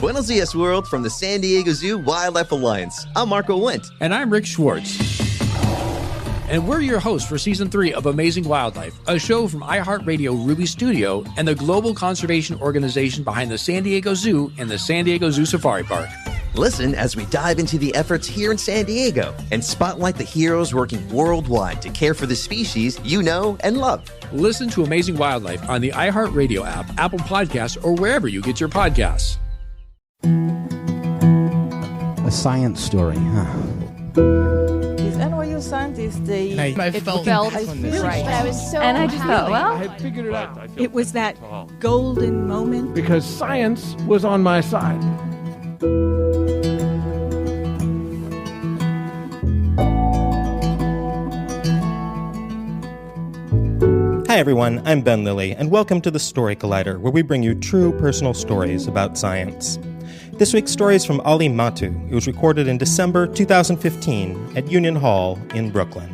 Buenos dias, world, from the San Diego Zoo Wildlife Alliance. I'm Marco Wendt. And I'm Rick Schwartz. And we're your hosts for Season 3 of Amazing Wildlife, a show from iHeartRadio Ruby Studio and the global conservation organization behind the San Diego Zoo and the San Diego Zoo Safari Park. Listen as we dive into the efforts here in San Diego and spotlight the heroes working worldwide to care for the species you know and love. Listen to Amazing Wildlife on the iHeartRadio app, Apple Podcasts, or wherever you get your podcasts. A science story, huh? These NYU scientists, I felt right. I was so And I just thought, well, I had figured it out. It was that golden moment. Because science was on my side. Hi everyone, I'm Ben Lilly, and welcome to the Story Collider, where we bring you true personal stories about science. This week's story is from Ali Mattu. It was recorded in December 2015 at Union Hall in Brooklyn.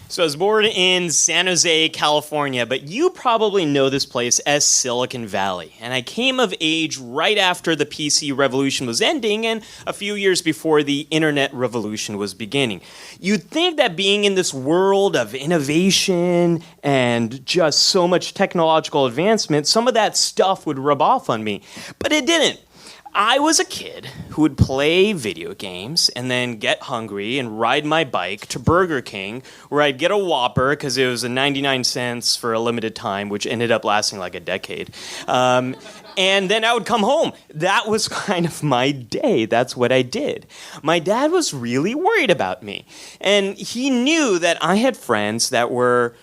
So I was born in San Jose, California, but you probably know this place as Silicon Valley. And I came of age right after the PC revolution was ending and a few years before the internet revolution was beginning. You'd think that being in this world of innovation and just so much technological advancement, some of that stuff would rub off on me, but it didn't. I was a kid who would play video games and then get hungry and ride my bike to Burger King, where I'd get a Whopper because it was 99 cents for a limited time, which ended up lasting like a decade. And then I would come home. That was kind of my day. That's what I did. My dad was really worried about me. And he knew that I had friends that were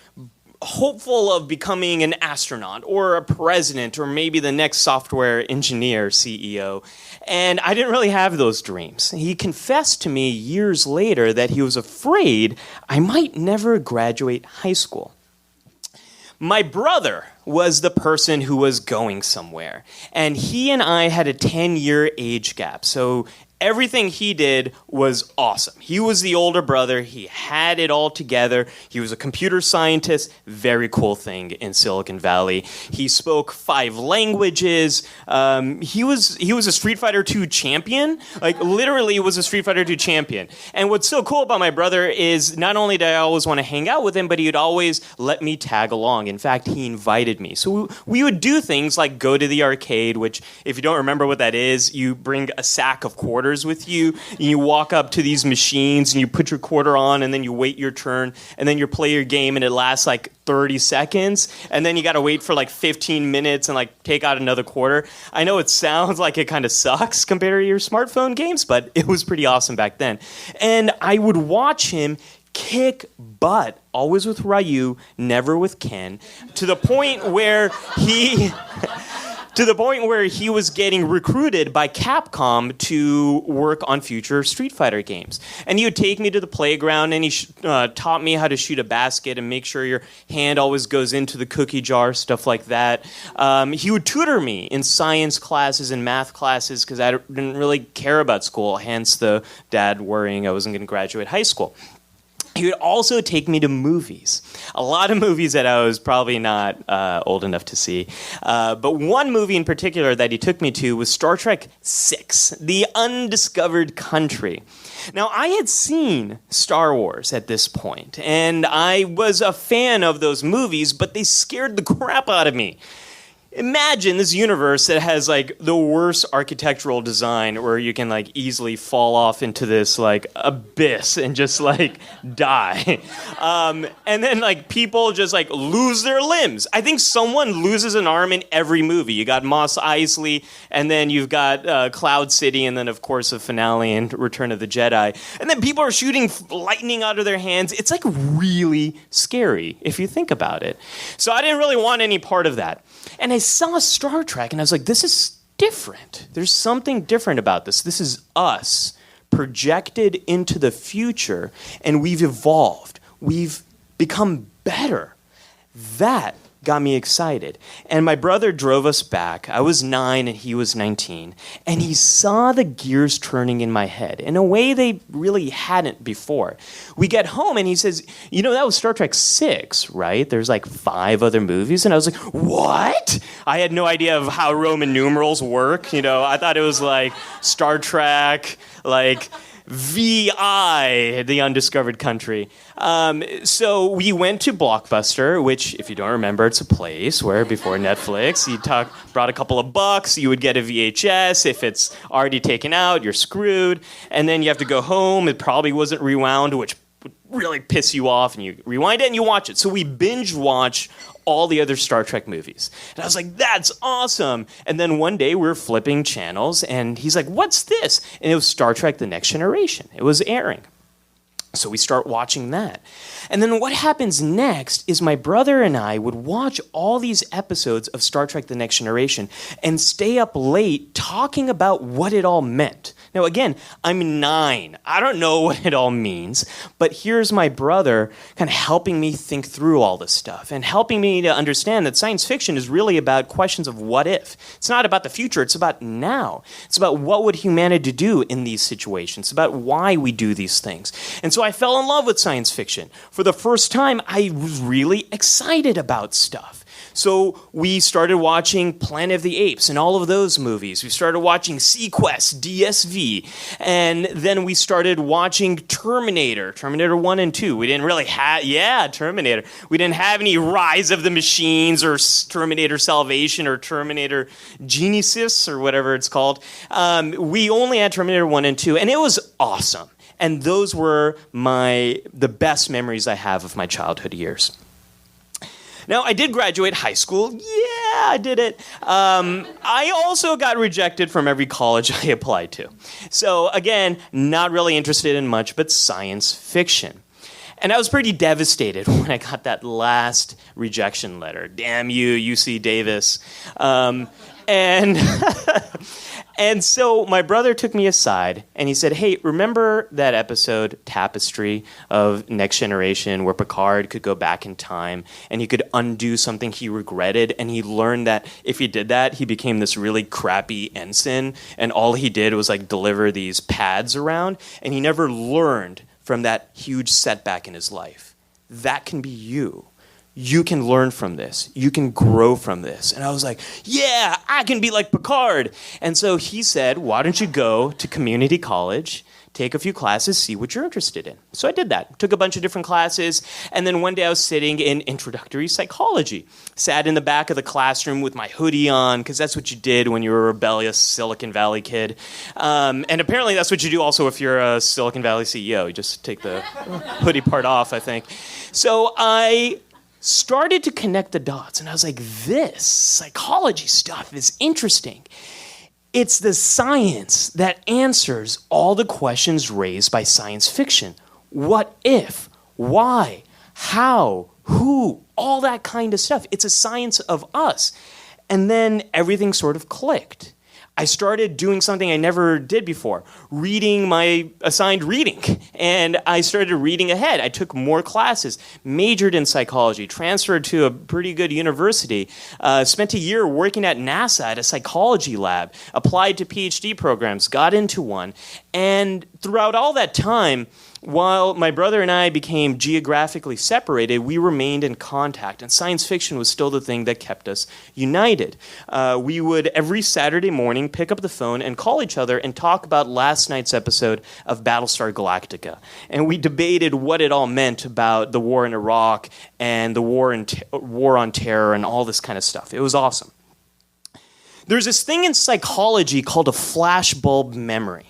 hopeful of becoming an astronaut or a president or maybe the next software engineer CEO. And I didn't really have those dreams. He confessed to me years later that he was afraid I might never graduate high school. My brother was the person who was going somewhere, and he and I had a 10-year age gap. So everything he did was awesome. He was the older brother. He had it all together. He was a computer scientist. Very cool thing in Silicon Valley. He spoke 5 languages. He was a Street Fighter II champion. Like, literally was a Street Fighter II champion. And what's so cool about my brother is not only did I always want to hang out with him, but he would always let me tag along. In fact, he invited me. So we would do things like go to the arcade, which, if you don't remember what that is, you bring a sack of quarters with you, and you walk up to these machines and you put your quarter on, and then you wait your turn, and then you play your game, and it lasts like 30 seconds, and then you got to wait for like 15 minutes and like take out another quarter. I know it sounds like it kind of sucks compared to your smartphone games, but it was pretty awesome back then. And I would watch him kick butt, always with Ryu, never with Ken, to the point where he was getting recruited by Capcom to work on future Street Fighter games. And he would take me to the playground, and he taught me how to shoot a basket and make sure your hand always goes into the cookie jar, stuff like that. He would tutor me in science classes and math classes because I didn't really care about school, hence the dad worrying I wasn't going to graduate high school. He would also take me to movies. A lot of movies that I was probably not old enough to see. But one movie in particular that he took me to was Star Trek VI, The Undiscovered Country. Now, I had seen Star Wars at this point, and I was a fan of those movies, but they scared the crap out of me. Imagine this universe that has like the worst architectural design where you can like easily fall off into this like abyss and just like die. And then like people just like lose their limbs. I think someone loses an arm in every movie. You got Mos Eisley, and then you've got Cloud City, and then of course the finale and Return of the Jedi. And then people are shooting lightning out of their hands. It's like really scary if you think about it. So I didn't really want any part of that. And I saw Star Trek, and I was like, this is different. There's something different about this. This is us projected into the future, and we've evolved. We've become better. That got me excited. And my brother drove us back. I was 9 and he was 19. And he saw the gears turning in my head in a way they really hadn't before. We get home and he says, you know, that was Star Trek 6, right? There's like 5 other movies. And I was like, what? I had no idea of how Roman numerals work. You know, I thought it was like Star Trek, like VI, the undiscovered country. So we went to Blockbuster, which, if you don't remember, it's a place where before Netflix, you brought a couple of bucks, you would get a VHS. If it's already taken out, you're screwed. And then you have to go home. It probably wasn't rewound, which would really piss you off. And you rewind it and you watch it. So we binge watch all the other Star Trek movies. And I was like, that's awesome. And then one day we were flipping channels and he's like, what's this? And it was Star Trek The Next Generation. It was airing. So we start watching that. And then what happens next is my brother and I would watch all these episodes of Star Trek The Next Generation and stay up late talking about what it all meant. Now, again, I'm 9. I don't know what it all means, but here's my brother kind of helping me think through all this stuff and helping me to understand that science fiction is really about questions of what if. It's not about the future, it's about now. It's about what would humanity do in these situations. It's about why we do these things. And so I fell in love with science fiction. For the first time, I was really excited about stuff. So we started watching Planet of the Apes and all of those movies. We started watching Sequest, DSV, and then we started watching Terminator 1 and 2. We didn't really have, Terminator. We didn't have any Rise of the Machines or Terminator Salvation or Terminator Genesis or whatever it's called. We only had Terminator 1 and 2, and it was awesome. And those were the best memories I have of my childhood years. Now, I did graduate high school. Yeah, I did it. I also got rejected from every college I applied to. So, again, not really interested in much but science fiction. And I was pretty devastated when I got that last rejection letter. Damn you, UC Davis. And so my brother took me aside and he said, hey, remember that episode, Tapestry, of Next Generation, where Picard could go back in time and he could undo something he regretted, and he learned that if he did that, he became this really crappy ensign, and all he did was like deliver these pads around, and he never learned from that huge setback in his life. That can be you. You can learn from this. You can grow from this. And I was like, yeah, I can be like Picard. And so he said, why don't you go to community college, take a few classes, see what you're interested in. So I did that. Took a bunch of different classes. And then one day I was sitting in introductory psychology. Sat in the back of the classroom with my hoodie on, because that's what you did when you were a rebellious Silicon Valley kid. And apparently that's what you do also if you're a Silicon Valley CEO. You just take the hoodie part off, I think. So I started to connect the dots, and I was like, this psychology stuff is interesting. It's the science that answers all the questions raised by science fiction. What if? Why? How? Who? All that kind of stuff. It's a science of us. And then everything sort of clicked. I started doing something I never did before, reading my assigned reading. And I started reading ahead. I took more classes, majored in psychology, transferred to a pretty good university, spent a year working at NASA at a psychology lab, applied to PhD programs, got into one. And throughout all that time, while my brother and I became geographically separated, we remained in contact, and science fiction was still the thing that kept us united. We would, every Saturday morning, pick up the phone and call each other and talk about last night's episode of Battlestar Galactica. And we debated what it all meant about the war in Iraq and the war on terror and all this kind of stuff. It was awesome. There's this thing in psychology called a flashbulb memory.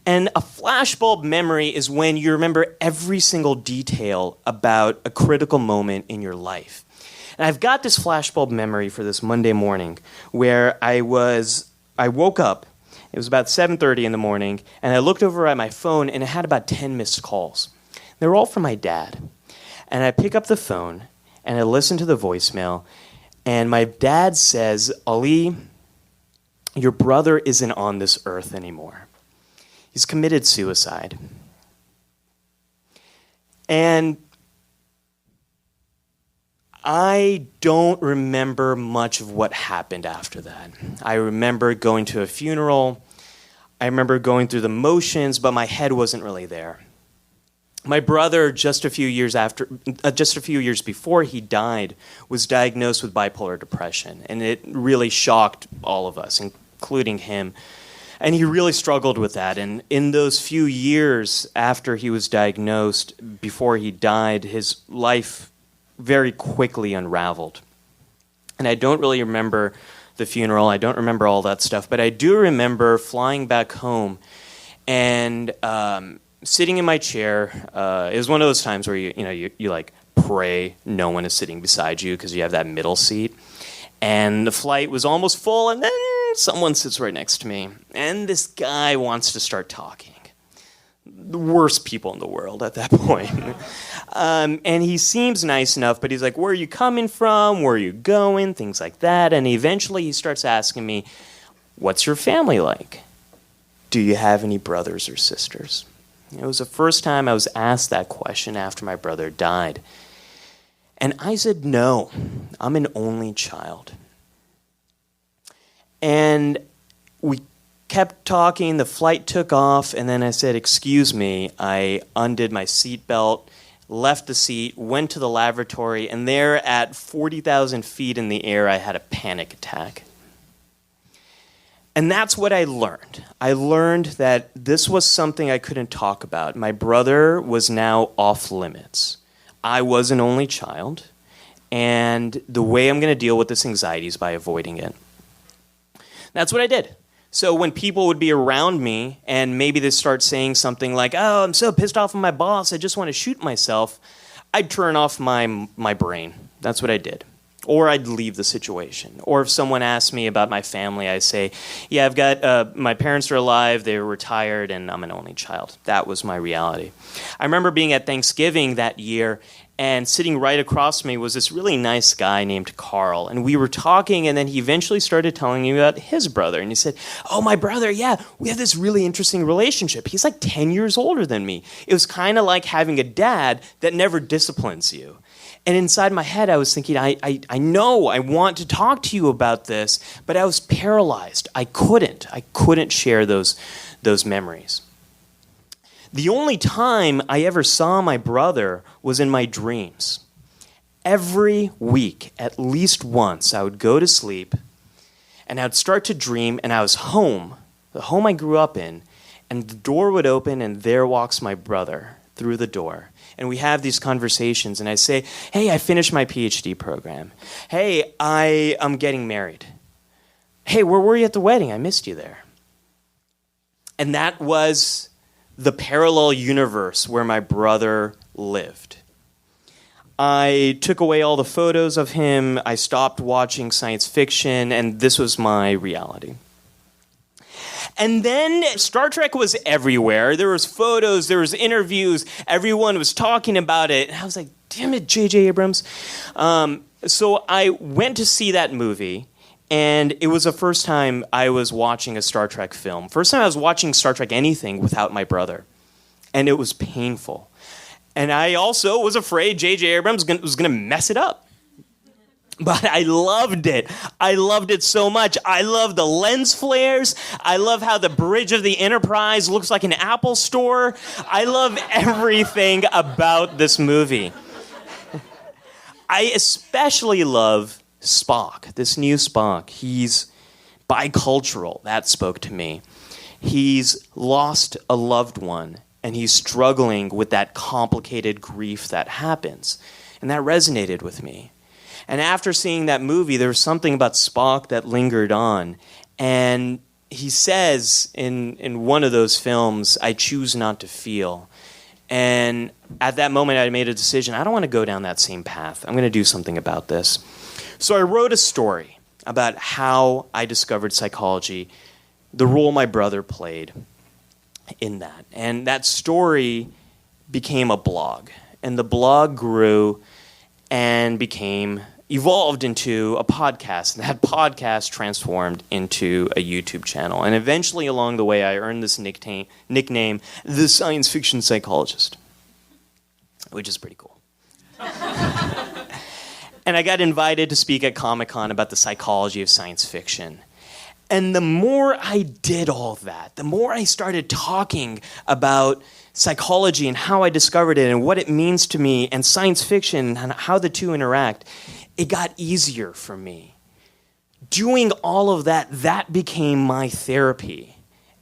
And a flashbulb memory is when you remember every single detail about a critical moment in your life. And I've got this flashbulb memory for this Monday morning where I woke up, it was about 7:30 in the morning, and I looked over at my phone and it had about 10 missed calls. They were all from my dad. And I pick up the phone and I listen to the voicemail, and my dad says, Ali, your brother isn't on this earth anymore. He's committed suicide. And I don't remember much of what happened after that. I remember going to a funeral. I remember going through the motions, but my head wasn't really there. My brother, just a few years before he died, was diagnosed with bipolar depression, and it really shocked all of us, including him. And he really struggled with that. And in those few years after he was diagnosed, before he died, his life very quickly unraveled. And I don't really remember the funeral. I don't remember all that stuff. But I do remember flying back home and sitting in my chair. It was one of those times where you like pray no one is sitting beside you because you have that middle seat. And the flight was almost full, and then someone sits right next to me. And this guy wants to start talking. The worst people in the world at that point. And he seems nice enough, but he's like, where are you coming from? Where are you going? Things like that. And eventually he starts asking me, what's your family like? Do you have any brothers or sisters? It was the first time I was asked that question after my brother died. And I said, no, I'm an only child. And we kept talking, the flight took off, and then I said, excuse me. I undid my seatbelt, left the seat, went to the lavatory, and there at 40,000 feet in the air, I had a panic attack. And that's what I learned. I learned that this was something I couldn't talk about. My brother was now off limits. I was an only child, and the way I'm going to deal with this anxiety is by avoiding it. That's what I did. So when people would be around me and maybe they start saying something like, oh, I'm so pissed off at my boss, I just want to shoot myself, I'd turn off my brain. That's what I did. Or I'd leave the situation. Or if someone asked me about my family, I say, yeah, I've got, my parents are alive, they're retired, and I'm an only child. That was my reality. I remember being at Thanksgiving that year, and sitting right across from me was this really nice guy named Carl. And we were talking, and then he eventually started telling me about his brother. And he said, oh, my brother, yeah, we have this really interesting relationship. He's like 10 years older than me. It was kind of like having a dad that never disciplines you. And inside my head, I was thinking, I know I want to talk to you about this, but I was paralyzed. I couldn't share those memories. The only time I ever saw my brother was in my dreams. Every week, at least once, I would go to sleep, and I would start to dream, and I was home, the home I grew up in, and the door would open, and there walks my brother through the door. And we have these conversations, and I say, hey, I finished my PhD program. Hey, I am getting married. Hey, where were you at the wedding? I missed you there. And that was the parallel universe where my brother lived. I took away all the photos of him. I stopped watching science fiction, and this was my reality. And then Star Trek was everywhere. There was photos, there was interviews, everyone was talking about it. And I was like, damn it, J.J. Abrams. So I went to see that movie, and it was the first time I was watching a Star Trek film. First time I was watching Star Trek anything without my brother. And it was painful. And I also was afraid J.J. Abrams was going to mess it up. But I loved it. I loved it so much. I love the lens flares. I love how the bridge of the Enterprise looks like an Apple store. I love everything about this movie. I especially love Spock, this new Spock. He's bicultural. That spoke to me. He's lost a loved one, and he's struggling with that complicated grief that happens. And that resonated with me. And after seeing that movie, there was something about Spock that lingered on. And he says in one of those films, I choose not to feel. And at that moment, I made a decision. I don't want to go down that same path. I'm going to do something about this. So I wrote a story about how I discovered psychology, the role my brother played in that. And that story became a blog. And the blog grew and evolved into a podcast. And that podcast transformed into a YouTube channel. And eventually along the way, I earned this nickname, the Science Fiction Psychologist, which is pretty cool. And I got invited to speak at Comic-Con about the psychology of science fiction. And the more I did all that, the more I started talking about psychology and how I discovered it and what it means to me and science fiction and how the two interact, it got easier for me. Doing all of that, that became my therapy.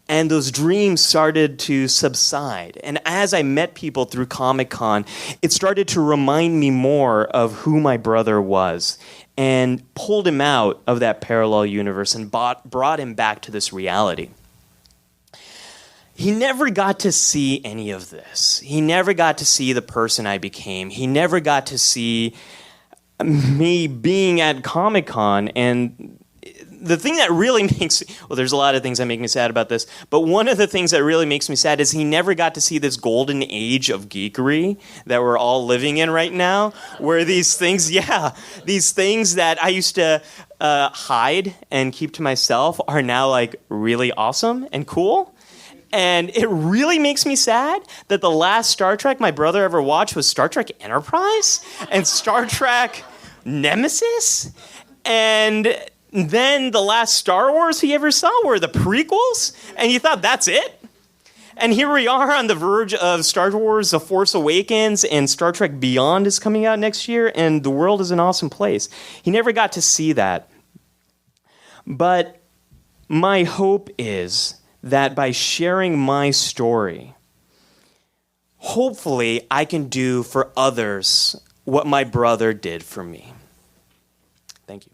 And those dreams started to subside. And as I met people through Comic-Con, it started to remind me more of who my brother was and pulled him out of that parallel universe and brought him back to this reality. He never got to see any of this. He never got to see the person I became. He never got to see me being at Comic-Con. And the thing that really makes, well, there's a lot of things that make me sad about this, but one of the things that really makes me sad is he never got to see this golden age of geekery that we're all living in right now, where these things that I used to hide and keep to myself are now like really awesome and cool. And it really makes me sad that the last Star Trek my brother ever watched was Star Trek Enterprise and Star Trek Nemesis. And then the last Star Wars he ever saw were the prequels. And you thought, that's it? And here we are on the verge of Star Wars The Force Awakens, and Star Trek Beyond is coming out next year, and the world is an awesome place. He never got to see that. But my hope is that by sharing my story, hopefully I can do for others what my brother did for me. Thank you.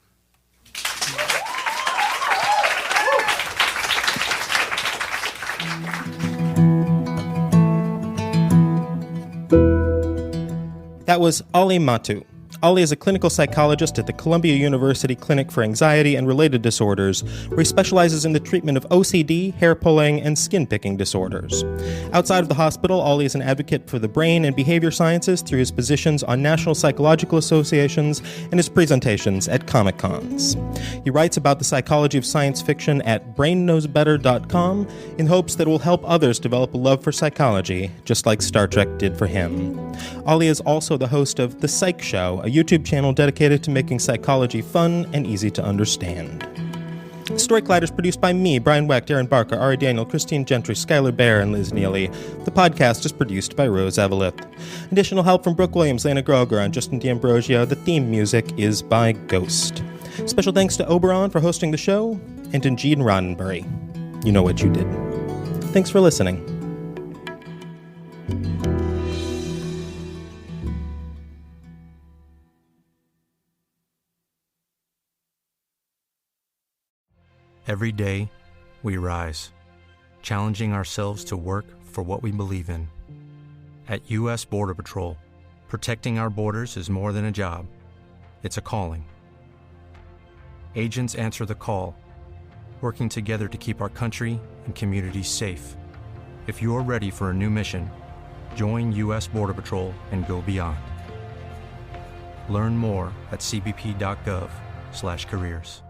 That was Ali Mattu. Ali is a clinical psychologist at the Columbia University Clinic for Anxiety and Related Disorders, where he specializes in the treatment of OCD, hair pulling, and skin picking disorders. Outside of the hospital, Ali is an advocate for the brain and behavior sciences through his positions on national psychological associations and his presentations at Comic-Cons. He writes about the psychology of science fiction at brainknowsbetter.com in hopes that it will help others develop a love for psychology, just like Star Trek did for him. Ali is also the host of The Psych Show, a YouTube channel dedicated to making psychology fun and easy to understand. Story Collider is produced by me, Brian Wecht, Darren Barker, Ari Daniel, Christine Gentry, Skylar Bear, and Liz Neely. The podcast is produced by Rose Eveleth. Additional help from Brooke Williams, Lena Groger, and Justin D'Ambrosio. The theme music is by Ghost. Special thanks to Oberon for hosting the show, and to Gene Roddenberry. You know what you did. Thanks for listening. Every day, we rise, challenging ourselves to work for what we believe in. At U.S. Border Patrol, protecting our borders is more than a job. It's a calling. Agents answer the call, working together to keep our country and communities safe. If you're ready for a new mission, join U.S. Border Patrol and go beyond. Learn more at cbp.gov/careers.